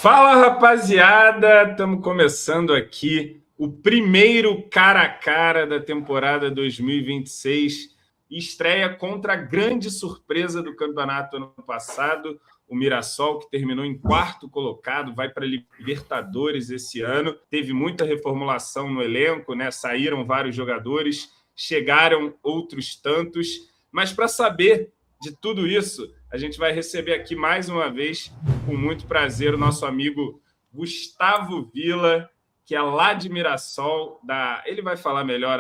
Fala, rapaziada! Estamos começando aqui o primeiro cara a cara da temporada 2026. Estreia contra a grande surpresa do campeonato ano passado, o Mirassol, que terminou em quarto colocado, vai para a Libertadores esse ano. Teve muita reformulação no elenco, né? Saíram vários jogadores, chegaram outros tantos. Mas para saber de tudo isso, a gente vai receber aqui mais uma vez, com muito prazer, o nosso amigo Gustavo Villa, que é lá de Mirassol. Ele vai falar melhor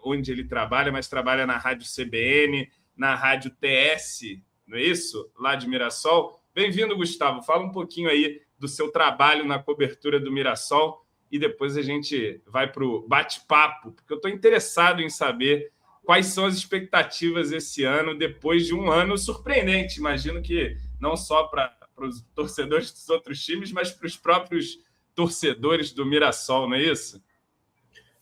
onde ele trabalha, mas trabalha na Rádio CBN, na Rádio TS, não é isso? Lá de Mirassol. Bem-vindo, Gustavo. Fala um pouquinho aí do seu trabalho na cobertura do Mirassol e depois a gente vai para o bate-papo, porque eu estou interessado em saber quais são as expectativas esse ano, depois de um ano surpreendente. Imagino que não só para os torcedores dos outros times, mas para os próprios torcedores do Mirassol, não é isso?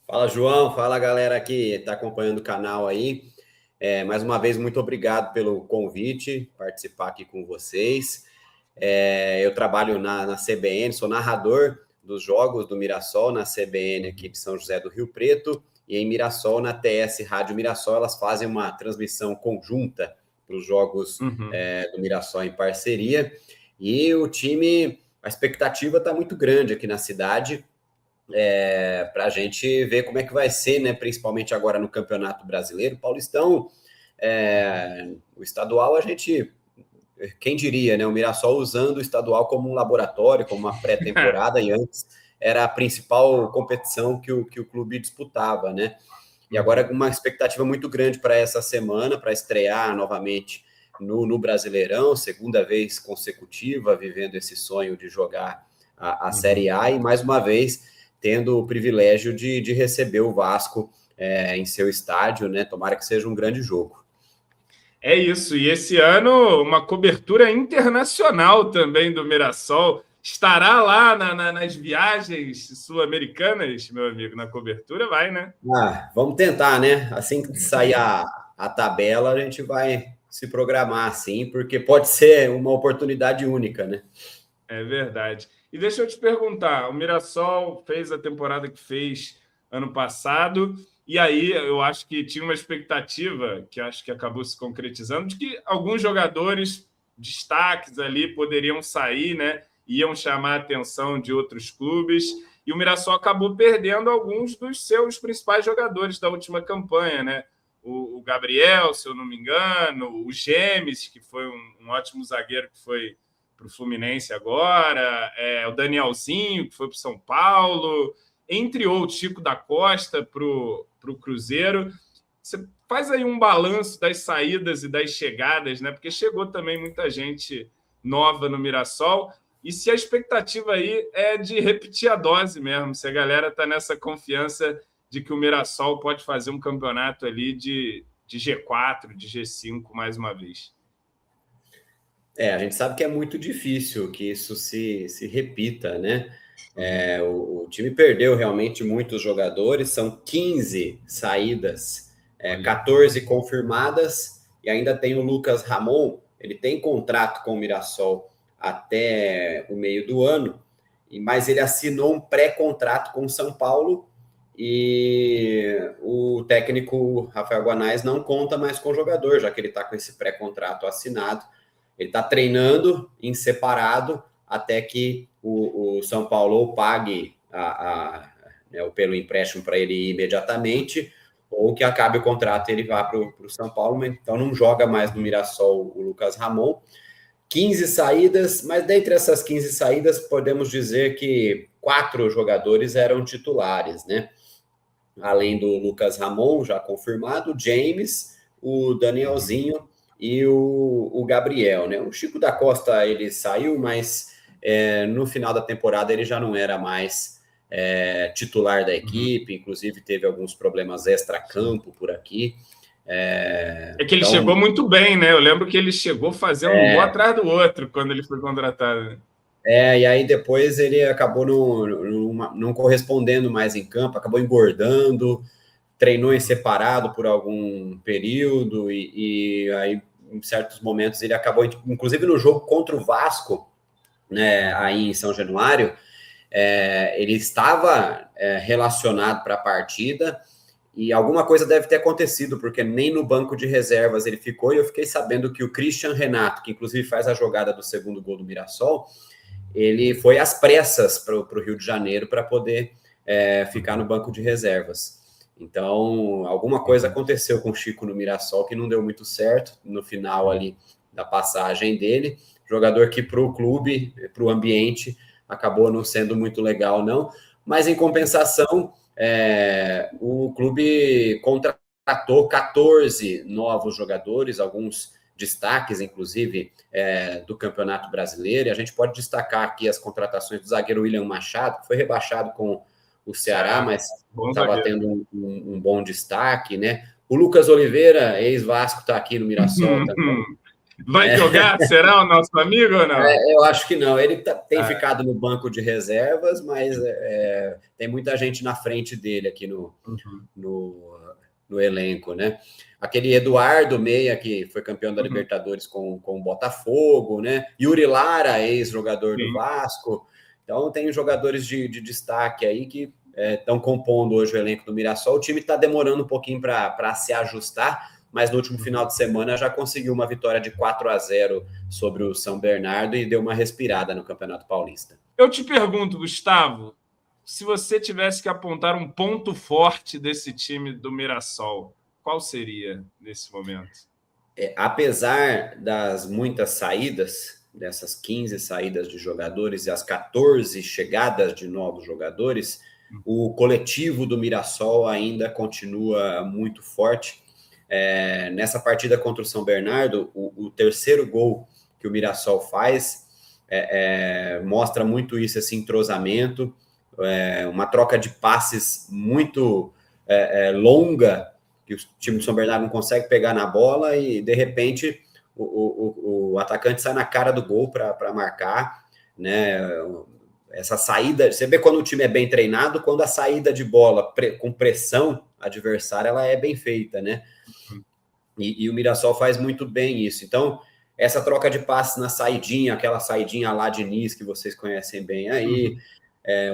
Fala, João. Fala, galera que está acompanhando o canal aí. Mais uma vez, muito obrigado pelo convite, participar aqui com vocês. Eu trabalho na CBN, sou narrador dos jogos do Mirassol na CBN aqui de São José do Rio Preto, e em Mirassol, na TS Rádio Mirassol, elas fazem uma transmissão conjunta para os jogos do Mirassol em parceria. E o time, a expectativa está muito grande aqui na cidade, para a gente ver como é que vai ser, né? Principalmente agora no Campeonato Brasileiro. Paulistão, o estadual, a gente... Quem diria, né? O Mirassol usando o estadual como um laboratório, como uma pré-temporada, e antes era a principal competição que o clube disputava, né? E agora uma expectativa muito grande para essa semana, para estrear novamente no Brasileirão, segunda vez consecutiva, vivendo esse sonho de jogar a Série A, e mais uma vez tendo o privilégio de receber o Vasco em seu estádio, né? Tomara que seja um grande jogo. É isso, e esse ano uma cobertura internacional também do Mirassol. Estará lá nas viagens sul-americanas, meu amigo, na cobertura, vai, né? Vamos tentar, né? Assim que sair a tabela, a gente vai se programar assim, porque pode ser uma oportunidade única, né? É verdade. E deixa eu te perguntar, o Mirassol fez a temporada que fez ano passado, e aí eu acho que tinha uma expectativa, que acho que acabou se concretizando, de que alguns jogadores destaques ali poderiam sair, né? Iam chamar a atenção de outros clubes, e o Mirassol acabou perdendo alguns dos seus principais jogadores da última campanha, né? O Gabriel, se eu não me engano, o Gemes, que foi um ótimo zagueiro que foi para o Fluminense agora, o Danielzinho, que foi para o São Paulo, entre outros, Chico da Costa para o Cruzeiro. Você faz aí um balanço das saídas e das chegadas, né? Porque chegou também muita gente nova no Mirassol, e se a expectativa aí é de repetir a dose mesmo, se a galera está nessa confiança de que o Mirassol pode fazer um campeonato ali de G4, de G5 mais uma vez. A gente sabe que é muito difícil que isso se repita, né? O time perdeu realmente muitos jogadores, são 15 saídas, 14 confirmadas, e ainda tem o Lucas Ramon, ele tem contrato com o Mirassol até o meio do ano, mas ele assinou um pré-contrato com o São Paulo, e o técnico Rafael Guanais não conta mais com o jogador, já que ele está com esse pré-contrato assinado. Ele está treinando em separado até que o São Paulo pague pelo empréstimo para ele ir imediatamente, ou que acabe o contrato e ele vá para o São Paulo. Então não joga mais no Mirassol o Lucas Ramon. 15 saídas, mas dentre essas 15 saídas, podemos dizer que 4 jogadores eram titulares, né? Além do Lucas Ramon, já confirmado, o James, o Danielzinho e o Gabriel, né? O Chico da Costa, ele saiu, mas no final da temporada ele já não era mais titular da equipe, inclusive teve alguns problemas extra-campo por aqui. Que ele chegou muito bem, né? Eu lembro que ele chegou fazendo um gol atrás do outro quando ele foi contratado. E aí depois ele acabou não correspondendo mais em campo, acabou engordando, treinou em separado por algum período, e aí em certos momentos ele acabou, inclusive no jogo contra o Vasco, né, aí em São Januário, ele estava relacionado para a partida e alguma coisa deve ter acontecido, porque nem no banco de reservas ele ficou, e eu fiquei sabendo que o Christian Renato, que inclusive faz a jogada do segundo gol do Mirassol, ele foi às pressas para o Rio de Janeiro para poder ficar no banco de reservas. Então, alguma coisa aconteceu com o Chico no Mirassol que não deu muito certo no final ali da passagem dele. Jogador que para o clube, para o ambiente, acabou não sendo muito legal, não. Mas, em compensação, o clube contratou 14 novos jogadores, alguns destaques, inclusive, do Campeonato Brasileiro. E a gente pode destacar aqui as contratações do zagueiro William Machado, que foi rebaixado com o Ceará, mas estava tendo um bom destaque, né? O Lucas Oliveira, ex-Vasco, está aqui no Mirassol também. Vai jogar? Será o nosso amigo ou não? Eu acho que não. Ele tem ficado no banco de reservas, mas tem muita gente na frente dele aqui no elenco, né? Aquele Eduardo Meia, que foi campeão da Libertadores com o Botafogo, né? Yuri Lara, ex-jogador do Vasco. Então, tem jogadores de destaque aí que estão compondo hoje o elenco do Mirassol. O time está demorando um pouquinho para se ajustar, mas no último final de semana já conseguiu uma vitória de 4-0 sobre o São Bernardo e deu uma respirada no Campeonato Paulista. Eu te pergunto, Gustavo, se você tivesse que apontar um ponto forte desse time do Mirassol, qual seria nesse momento? Apesar das muitas saídas, dessas 15 saídas de jogadores e as 14 chegadas de novos jogadores, o coletivo do Mirassol ainda continua muito forte. Nessa partida contra o São Bernardo, o terceiro gol que o Mirassol faz mostra muito isso, esse entrosamento, uma troca de passes muito longa, que o time do São Bernardo não consegue pegar na bola e, de repente, o atacante sai na cara do gol para marcar, né? Essa saída, você vê quando o time é bem treinado, quando a saída de bola com pressão adversária, ela é bem feita, né? E o Mirassol faz muito bem isso. Então, essa troca de passes na saidinha, aquela saidinha lá de Nis, que vocês conhecem bem aí,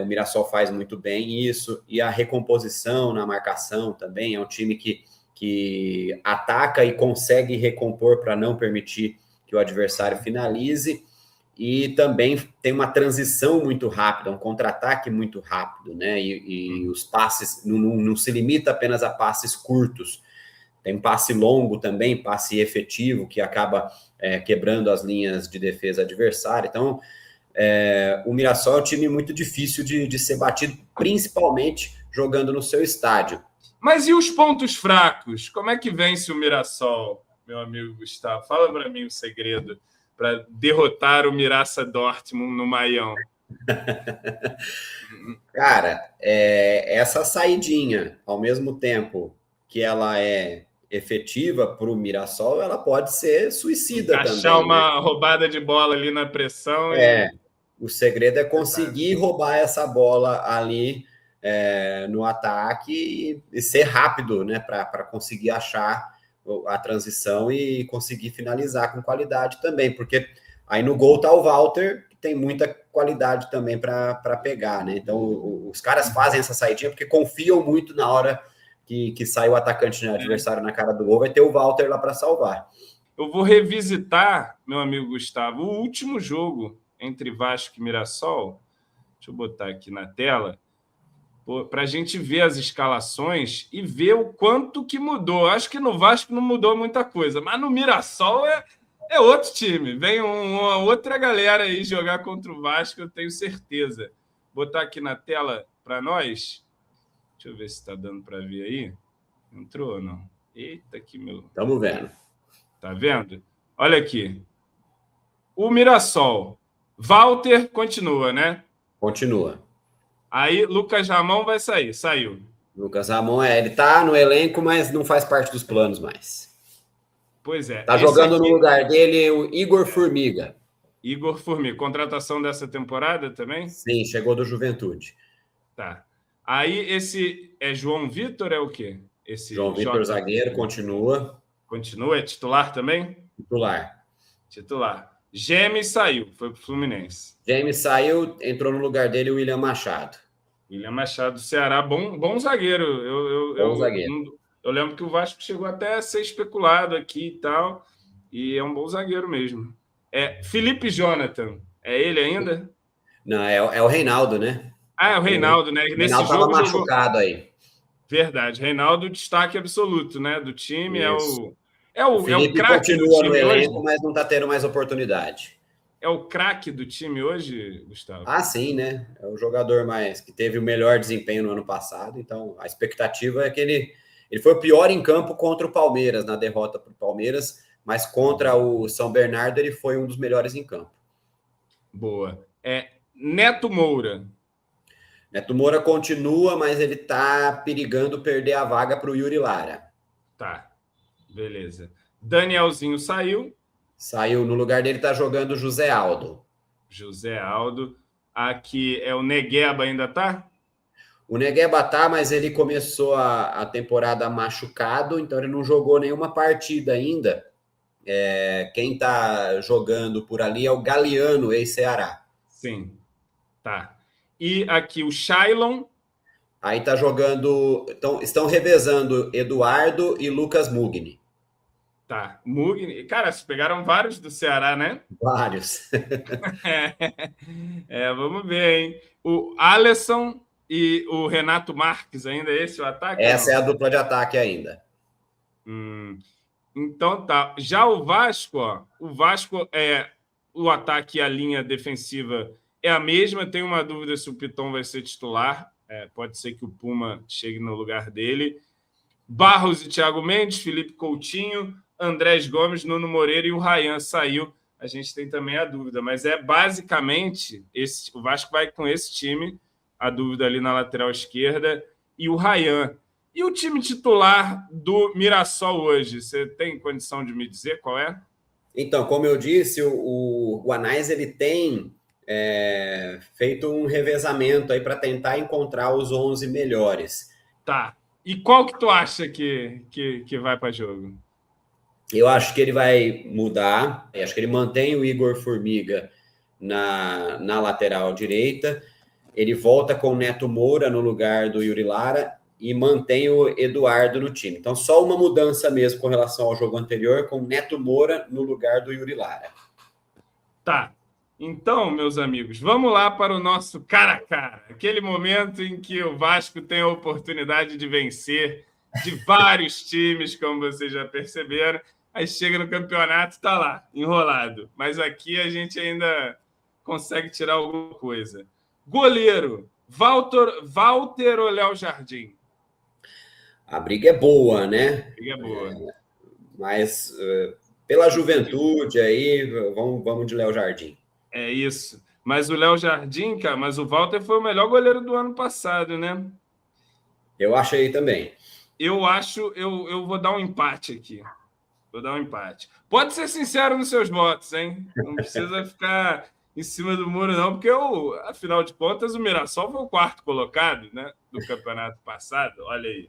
o Mirassol faz muito bem isso, e a recomposição na marcação também, é um time que ataca e consegue recompor para não permitir que o adversário finalize, e também tem uma transição muito rápida, um contra-ataque muito rápido, né? E os passes não se limita apenas a passes curtos, tem passe longo também, passe efetivo, que acaba quebrando as linhas de defesa adversária. Então, o Mirassol é um time muito difícil de ser batido, principalmente jogando no seu estádio. Mas e os pontos fracos? Como é que vence o Mirassol, meu amigo Gustavo? Fala para mim o segredo para derrotar o Mirassa Dortmund no Maião. Cara, essa saidinha, ao mesmo tempo que ela é efetiva para o Mirassol, ela pode ser suicida também. Achar uma roubada de bola ali na pressão. O segredo é conseguir roubar essa bola ali no ataque e ser rápido, né, para conseguir achar a transição e conseguir finalizar com qualidade também, porque aí no gol tá o Walter, que tem muita qualidade também para pegar, né? Então os caras fazem essa saidinha porque confiam muito na hora que sai o atacante, né, adversário na cara do gol, vai ter o Walter lá para salvar. Eu vou revisitar, meu amigo Gustavo, o último jogo entre Vasco e Mirassol. Deixa eu botar aqui na tela, para a gente ver as escalações e ver o quanto que mudou. Acho que no Vasco não mudou muita coisa, mas no Mirassol é outro time. Vem uma outra galera aí jogar contra o Vasco, eu tenho certeza. Vou botar aqui na tela para nós. Deixa eu ver se está dando para ver aí. Entrou ou não? Eita, que meu... Estamos vendo. Tá vendo? Olha aqui. O Mirassol. Walter continua, né? Continua. Aí, Lucas Ramon vai sair. Saiu. Lucas Ramon, ele tá no elenco, mas não faz parte dos planos mais. Pois é. Tá jogando no lugar dele o Igor Formiga. Igor Formiga. Contratação dessa temporada também? Sim, chegou do Juventude. Tá. Aí, esse é João Vitor, é o quê? João Vitor, zagueiro, continua. Continua? É titular também? Titular. Titular. Gêmeos saiu, foi pro Fluminense. James saiu, entrou no lugar dele o William Machado. William Machado do Ceará, bom zagueiro. Bom zagueiro. Eu lembro que o Vasco chegou até a ser especulado aqui e tal, e é um bom zagueiro mesmo. Felipe Jonathan, é ele ainda? Não, é o Reinaldo, né? É o Reinaldo, né? O Reinaldo estava machucado aí. Verdade, Reinaldo, destaque absoluto, né? Do time, Isso. é o Felipe craque do continua time no elenco, hoje. mas não está tendo mais oportunidade. É o craque do time hoje, Gustavo? Ah, sim, né? É o jogador que teve o melhor desempenho no ano passado, então a expectativa é que ele foi o pior em campo contra o Palmeiras, na derrota para o Palmeiras, mas contra o São Bernardo ele foi um dos melhores em campo. Boa. Neto Moura. Neto Moura continua, mas ele está perigando perder a vaga para o Yuri Lara. Tá, beleza. Danielzinho saiu. Saiu, no lugar dele está jogando o José Aldo. José Aldo. Aqui é o Negueba, ainda tá? O Negueba tá, mas ele começou a temporada machucado, então ele não jogou nenhuma partida ainda. Quem tá jogando por ali é o Galeano, ex-Ceará. Sim, tá. E aqui o Shailon. Aí tá jogando, estão revezando Eduardo e Lucas Mugni. Tá, Mugni. Cara, vocês pegaram vários do Ceará, né? Vários. Vamos ver, hein? O Alisson e o Renato Marques, ainda esse o ataque? Essa é a dupla de ataque ainda. Então tá. Já o Vasco, o ataque e a linha defensiva é a mesma. Tenho uma dúvida se o Piton vai ser titular. Pode ser que o Puma chegue no lugar dele. Barros e Thiago Mendes, Felipe Coutinho, Andrés Gomes, Nuno Moreira e o Ryan saiu. A gente tem também a dúvida, mas basicamente o Vasco vai com esse time, a dúvida ali na lateral esquerda, e o Ryan. E o time titular do Mirassol hoje? Você tem condição de me dizer qual é? Então, como eu disse, o Guanais ele tem feito um revezamento aí para tentar encontrar os 11 melhores. Tá. E qual que tu acha que vai para jogo? Eu acho que ele vai mudar. Eu acho que ele mantém o Igor Formiga na lateral direita. Ele volta com o Neto Moura no lugar do Yuri Lara e mantém o Eduardo no time. Então, só uma mudança mesmo com relação ao jogo anterior, com o Neto Moura no lugar do Yuri Lara. Tá. Então, meus amigos, vamos lá para o nosso cara a cara. Aquele momento em que o Vasco tem a oportunidade de vencer de vários times, como vocês já perceberam. Aí chega no campeonato, tá lá, enrolado. Mas aqui a gente ainda consegue tirar alguma coisa. Goleiro, Walter ou Léo Jardim? A briga é boa, né? A briga é boa. Mas pela juventude aí, vamos de Léo Jardim. É isso. Mas o Léo Jardim, cara, mas o Walter foi o melhor goleiro do ano passado, né? Eu achei também. Eu vou dar um empate aqui. Vou dar um empate. Pode ser sincero nos seus votos, hein? Não precisa ficar em cima do muro, não, porque, afinal de contas, o Mirassol foi o quarto colocado, né, do campeonato passado. Olha aí.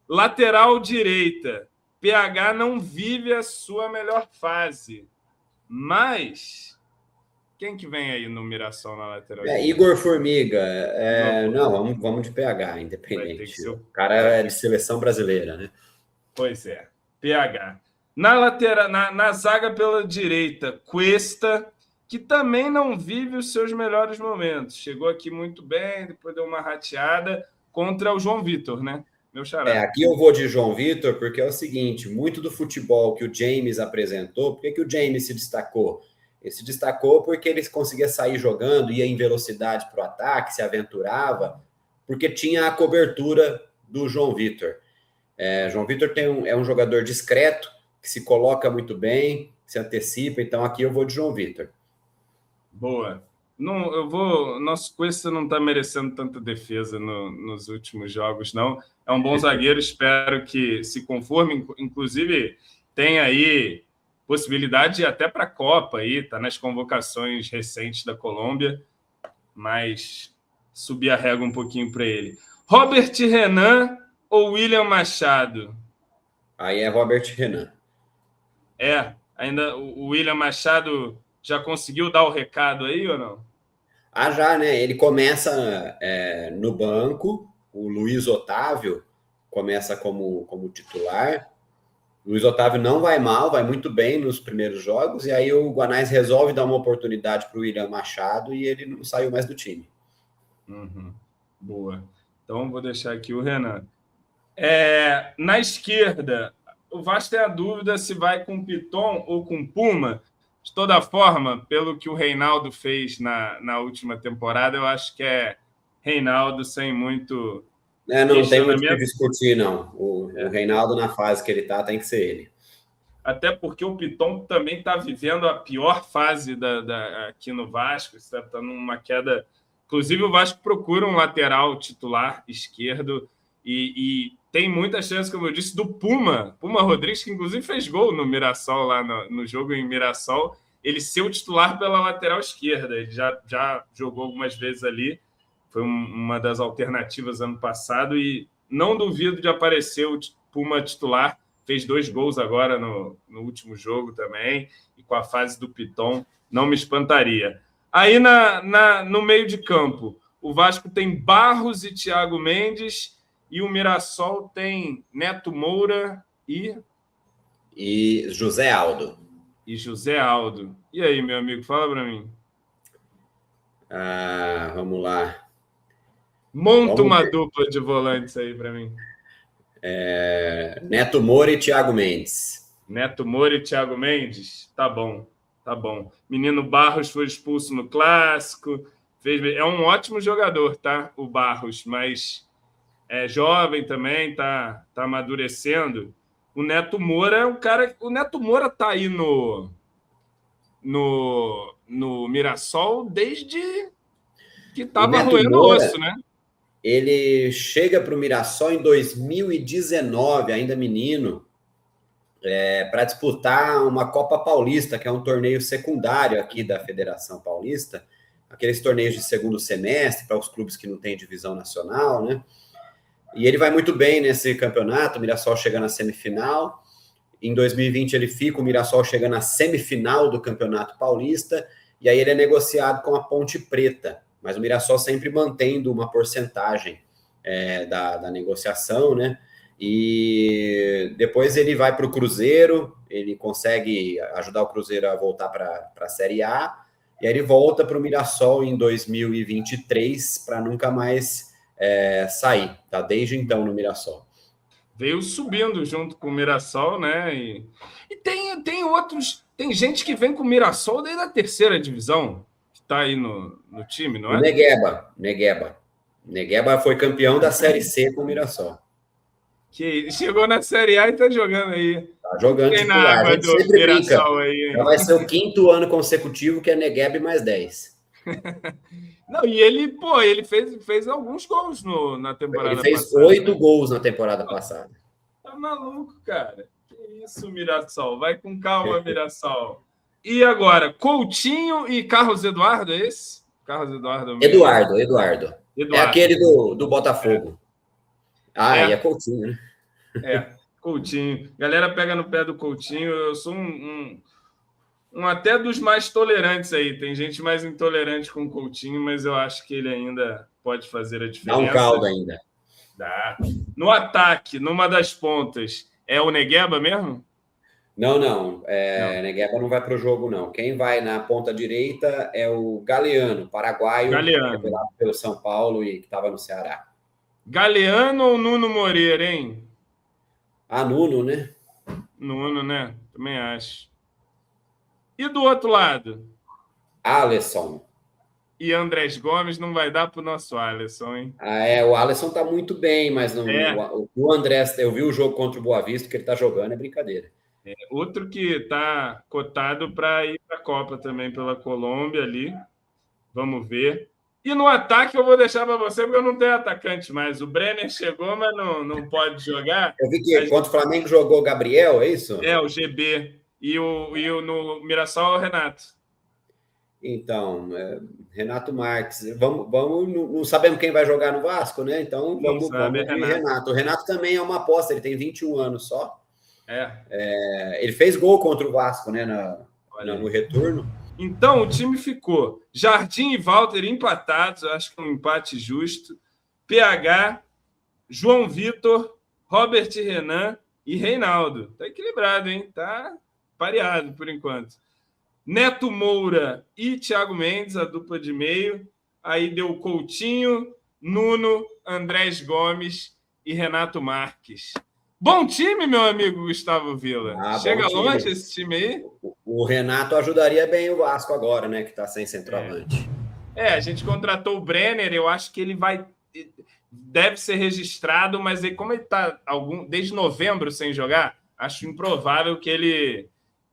Lateral direita. PH não vive a sua melhor fase. Mas quem que vem aí no Mirassol na lateral direita? Igor Formiga. Não, vamos de PH, independente. O cara é de seleção brasileira, né? Pois é. PH. Na lateral, na zaga pela direita, Cuesta, que também não vive os seus melhores momentos. Chegou aqui muito bem, depois deu uma rateada contra o João Vitor, né? Meu xará. Aqui eu vou de João Vitor, porque é o seguinte, muito do futebol que o James apresentou, por que o James se destacou? Ele se destacou porque ele conseguia sair jogando, ia em velocidade para o ataque, se aventurava, porque tinha a cobertura do João Vitor. João Vitor é um jogador discreto, que se coloca muito bem, se antecipa, então aqui eu vou de João Vitor. Boa. Nosso Cuesta não está merecendo tanta defesa nos últimos jogos, não. É um bom zagueiro, espero que se conforme, inclusive tem aí possibilidade até para a Copa aí, está nas convocações recentes da Colômbia, mas subir a régua um pouquinho para ele. Robert Renan ou William Machado? Aí é Robert Renan. Ainda o William Machado Já conseguiu dar o recado aí ou não? Ah, já, né? Ele começa no banco, o Luiz Otávio começa como titular. O Luiz Otávio não vai mal, vai muito bem nos primeiros jogos, e aí o Guanais resolve dar uma oportunidade para o William Machado e ele não saiu mais do time. Uhum. Boa. Então, vou deixar aqui o Renan. Na esquerda, o Vasco tem a dúvida se vai com Piton ou com Puma. De toda forma, pelo que o Reinaldo fez na última temporada, eu acho que é Reinaldo sem muito Não tem muito o que questionamento. discutir, não. O Reinaldo, na fase que ele tá, tem que ser ele. Até porque o Piton também está vivendo a pior fase aqui no Vasco, está numa queda. Inclusive, o Vasco procura um lateral titular esquerdo e tem muita chance, como eu disse, do Puma Rodrigues, que inclusive fez gol no Mirassol, lá no jogo em Mirassol, ele ser o titular pela lateral esquerda. Ele já jogou algumas vezes ali, foi uma das alternativas ano passado e não duvido de aparecer o Puma titular. Fez 2 gols agora no último jogo também, e com a fase do Piton, não me espantaria. Aí no meio de campo, o Vasco tem Barros e Thiago Mendes, e o Mirassol tem Neto Moura e José Aldo. E José Aldo. E aí, meu amigo, fala para mim. Vamos lá. Monta uma dupla de volantes aí para mim. Neto Moura e Thiago Mendes. Neto Moura e Thiago Mendes? Tá bom. Menino Barros foi expulso no Clássico. É um ótimo jogador, tá? O Barros, mas é jovem também, tá amadurecendo. O Neto Moura é um cara... O Neto Moura tá aí no Mirassol desde que tava roendo osso, né? Ele chega para o Mirassol em 2019, ainda menino, para disputar uma Copa Paulista, que é um torneio secundário aqui da Federação Paulista, aqueles torneios de segundo semestre para os clubes que não têm divisão nacional, né? E ele vai muito bem nesse campeonato, o Mirassol chega na semifinal. Em 2020 ele fica, o Mirassol chega na semifinal do Campeonato Paulista, e aí ele é negociado com a Ponte Preta, mas o Mirassol sempre mantendo uma porcentagem da negociação, né? E depois ele vai para o Cruzeiro, ele consegue ajudar o Cruzeiro a voltar para a Série A, e aí ele volta para o Mirassol em 2023 para nunca mais sair, tá? Desde então no Mirassol. Veio subindo junto com o Mirassol, né? E tem outros... Tem gente que vem com o Mirassol desde a terceira divisão, que está aí no time, não é? O Negueba foi campeão da Série C com o Mirassol. Que chegou na Série A e está jogando aí. Tá jogando tem na água do Mirassol aí. Já vai ser o 5º ano consecutivo que é Negueba mais 10. Não, e ele fez alguns gols na temporada passada. Ele fez 8 gols na temporada passada. Tá maluco, cara. Que isso, Mirassol. Vai com calma, Mirassol. E agora, Coutinho e Carlos Eduardo, é esse? Carlos Eduardo. Eduardo. É aquele do Botafogo. E é Coutinho, né? Coutinho. Galera pega no pé do Coutinho. Eu sou até dos mais tolerantes aí. Tem gente mais intolerante com o Coutinho, mas eu acho que ele ainda pode fazer a diferença. Dá um caldo ainda. Dá. No ataque, numa das pontas, é o Negueba mesmo? Não. Negueba não vai para o jogo, não. Quem vai na ponta direita é o Galeano, paraguaio, revelado pelo São Paulo e que estava no Ceará. Galeano ou Nuno Moreira, hein? Nuno, né? Nuno, né? Também acho. E do outro lado? Alisson. E Andrés Gomes não vai dar para o nosso Alisson, hein? O Alisson tá muito bem, mas o Andrés, eu vi o jogo contra o Boa Vista, que ele tá jogando, é brincadeira. Outro que tá cotado para ir para a Copa também pela Colômbia ali. Vamos ver. E no ataque eu vou deixar para você, porque eu não tenho atacante mais. O Brenner chegou, mas não pode jogar. Eu vi que contra o Flamengo jogou o Gabriel, é isso? O GB. E no Mirassol é o Renato. Então, Renato Marques. Vamos, não sabemos quem vai jogar no Vasco, né? Então, vamos de Renato. O Renato também é uma aposta, ele tem 21 anos só. Ele fez gol contra o Vasco, né? No retorno. Então, o time ficou Jardim e Walter empatados, acho que é um empate justo. PH, João Vitor, Robert Renan e Reinaldo. Tá equilibrado, hein? Tá pareado por enquanto. Neto Moura e Thiago Mendes, a dupla de meio. Aí deu Coutinho, Nuno, Andrés Gomes e Renato Marques. Bom time, meu amigo Gustavo Villa. Chega longe esse time aí? O Renato ajudaria bem o Vasco agora, né? Que está sem centroavante. A gente contratou o Brenner, eu acho que ele deve ser registrado, mas aí, como ele está desde novembro sem jogar, acho improvável que ele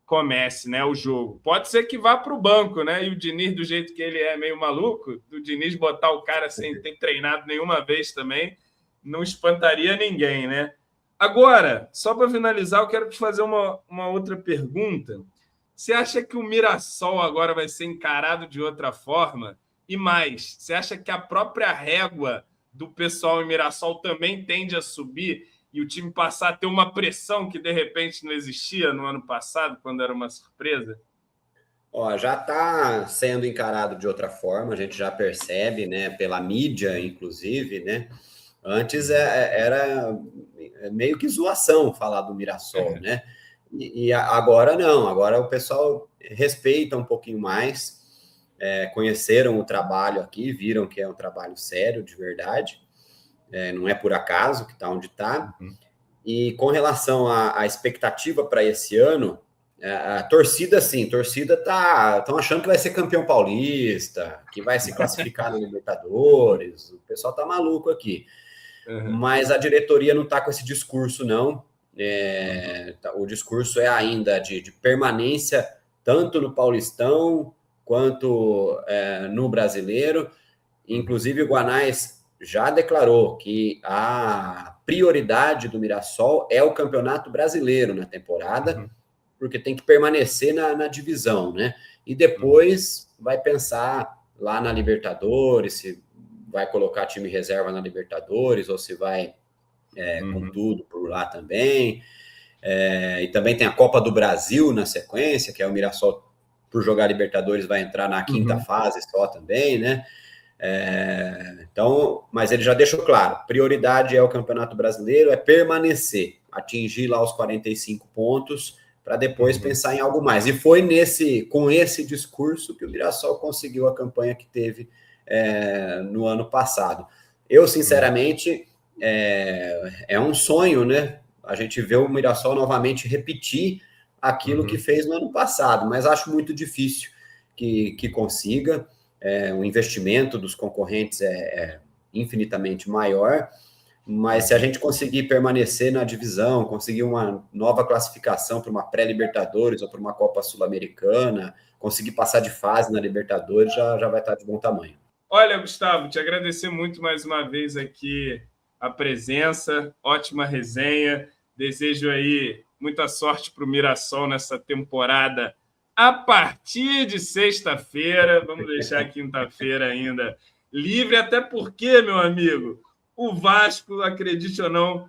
comece, né, o jogo. Pode ser que vá para o banco, né? E o Diniz, do jeito que ele é meio maluco, do Diniz botar o cara sem ter treinado nenhuma vez também, não espantaria ninguém, né? Agora, só para finalizar, eu quero te fazer uma outra pergunta. Você acha que o Mirassol agora vai ser encarado de outra forma? E mais, você acha que a própria régua do pessoal em Mirassol também tende a subir e o time passar a ter uma pressão que de repente não existia no ano passado, quando era uma surpresa? Ó, já está sendo encarado de outra forma, a gente já percebe, né, pela mídia, inclusive, né? Antes era meio que zoação falar do Mirassol, né? E agora não, agora o pessoal respeita um pouquinho mais, conheceram o trabalho aqui, viram que é um trabalho sério, de verdade, não é por acaso que está onde está. E com relação à expectativa para esse ano, a torcida, sim, estão achando que vai ser campeão paulista, que vai se classificar na Libertadores, o pessoal tá maluco aqui. Mas a diretoria não está com esse discurso, não. O discurso é ainda de permanência, tanto no Paulistão quanto no Brasileiro. Inclusive, o Guanais já declarou que a prioridade do Mirassol é o Campeonato Brasileiro na temporada, porque tem que permanecer na divisão, né? E depois vai pensar lá na Libertadores, se vai colocar time reserva na Libertadores ou se vai com tudo por lá também. E também tem a Copa do Brasil na sequência, que é o Mirassol, por jogar Libertadores, vai entrar na quinta fase só também, né? Então, mas ele já deixou claro, prioridade é o Campeonato Brasileiro, é permanecer, atingir lá os 45 pontos, para depois pensar em algo mais. E foi com esse discurso que o Mirassol conseguiu a campanha que teve no ano passado. Eu, sinceramente, é um sonho, né? A gente vê o Mirassol novamente repetir aquilo que fez no ano passado, mas acho muito difícil que consiga. O investimento dos concorrentes é infinitamente maior, mas se a gente conseguir permanecer na divisão, conseguir uma nova classificação para uma pré-Libertadores ou para uma Copa Sul-Americana, conseguir passar de fase na Libertadores, já vai estar de bom tamanho. Olha, Gustavo, te agradecer muito mais uma vez aqui a presença, ótima resenha, desejo aí muita sorte para o Mirassol nessa temporada a partir de sexta-feira, vamos deixar quinta-feira ainda livre, até porque, meu amigo, o Vasco, acredite ou não,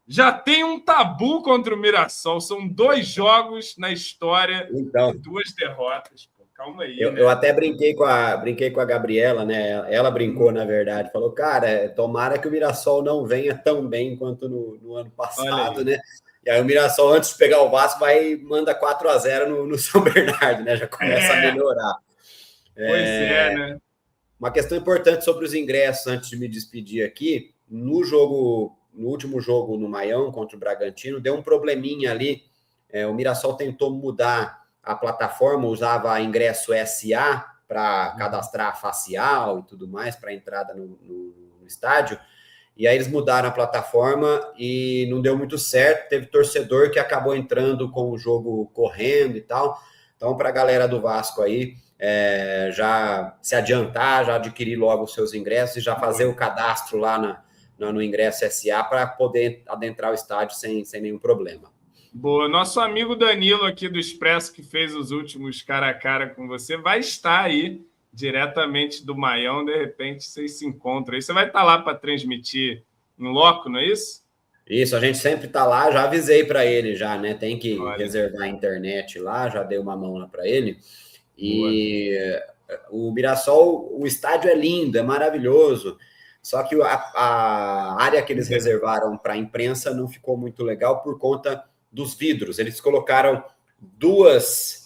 já tem um tabu contra o Mirassol. São 2 jogos na história, então, 2 derrotas. Pô, calma aí. Eu até brinquei com a Gabriela, né? Ela brincou, na verdade, falou, cara, tomara que o Mirassol não venha tão bem quanto no ano passado, né? E aí o Mirassol, antes de pegar o Vasco, manda 4-0 no São Bernardo, né? Já começa a melhorar. Pois né? Uma questão importante sobre os ingressos, antes de me despedir aqui, no último jogo no Maião, contra o Bragantino, deu um probleminha ali, o Mirassol tentou mudar a plataforma, usava ingresso SA para cadastrar a facial e tudo mais, para entrada no estádio, e aí eles mudaram a plataforma e não deu muito certo, teve torcedor que acabou entrando com o jogo correndo e tal. Então, para a galera do Vasco aí, já se adiantar, já adquirir logo os seus ingressos e já fazer o cadastro lá no ingresso SA para poder adentrar o estádio sem nenhum problema. Boa. Nosso amigo Danilo aqui do Expresso, que fez os últimos cara a cara com você, vai estar aí diretamente do Maião, de repente vocês se encontram aí. Você vai estar lá para transmitir em loco, não é isso? Isso, a gente sempre está lá, já avisei para ele já, né? Tem que reservar a internet lá, já dei uma mão lá para ele. E o Mirassol, o estádio é lindo, é maravilhoso, só que a área que eles reservaram para a imprensa não ficou muito legal por conta dos vidros. Eles colocaram 2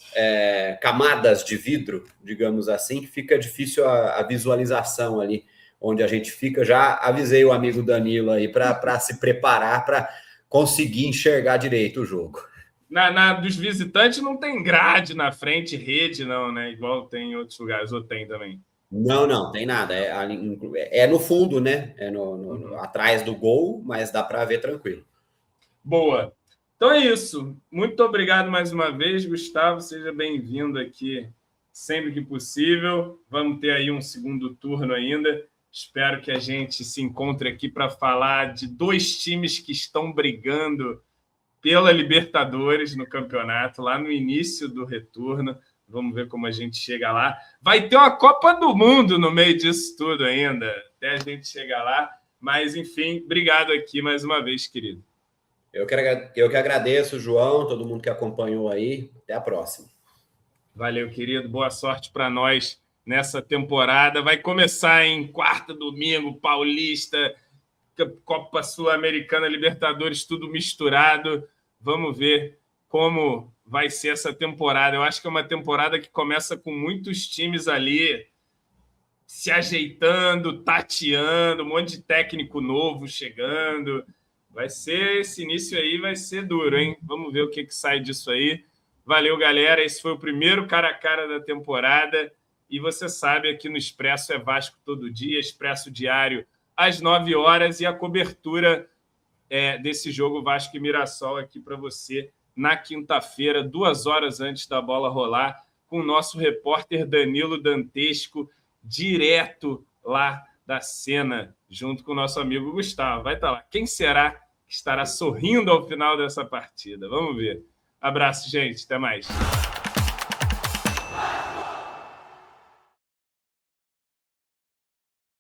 camadas de vidro, digamos assim, que fica difícil a visualização ali onde a gente fica. Já avisei o amigo Danilo aí para se preparar para conseguir enxergar direito o jogo. Dos visitantes não tem grade na frente, rede, não, né? Igual tem em outros lugares, ou tem também? Não, tem nada. É no fundo, né? É atrás do gol, mas dá para ver tranquilo. Boa. Então é isso. Muito obrigado mais uma vez, Gustavo. Seja bem-vindo aqui sempre que possível. Vamos ter aí um segundo turno ainda. Espero que a gente se encontre aqui para falar de 2 times que estão brigando pela Libertadores no campeonato, lá no início do retorno. Vamos ver como a gente chega lá. Vai ter uma Copa do Mundo no meio disso tudo ainda, até a gente chegar lá. Mas, enfim, obrigado aqui mais uma vez, querido. Eu que agradeço, João, todo mundo que acompanhou aí. Até a próxima. Valeu, querido. Boa sorte para nós nessa temporada. Vai começar em quarta, domingo, Paulista, Copa Sul-Americana, Libertadores, tudo misturado. Vamos ver como vai ser essa temporada. Eu acho que é uma temporada que começa com muitos times ali se ajeitando, tateando, um monte de técnico novo chegando. Vai ser esse início aí, vai ser duro, hein? Vamos ver o que sai disso aí. Valeu, galera. Esse foi o primeiro cara a cara da temporada. E você sabe, aqui no Expresso é Vasco todo dia, Expresso diário às 9 horas, e a cobertura desse jogo Vasco e Mirassol aqui para você na quinta-feira, 2 horas antes da bola rolar, com o nosso repórter Danilo Dantesco, direto lá da cena, junto com o nosso amigo Gustavo. Vai estar lá. Quem será que estará sorrindo ao final dessa partida? Vamos ver. Abraço, gente. Até mais.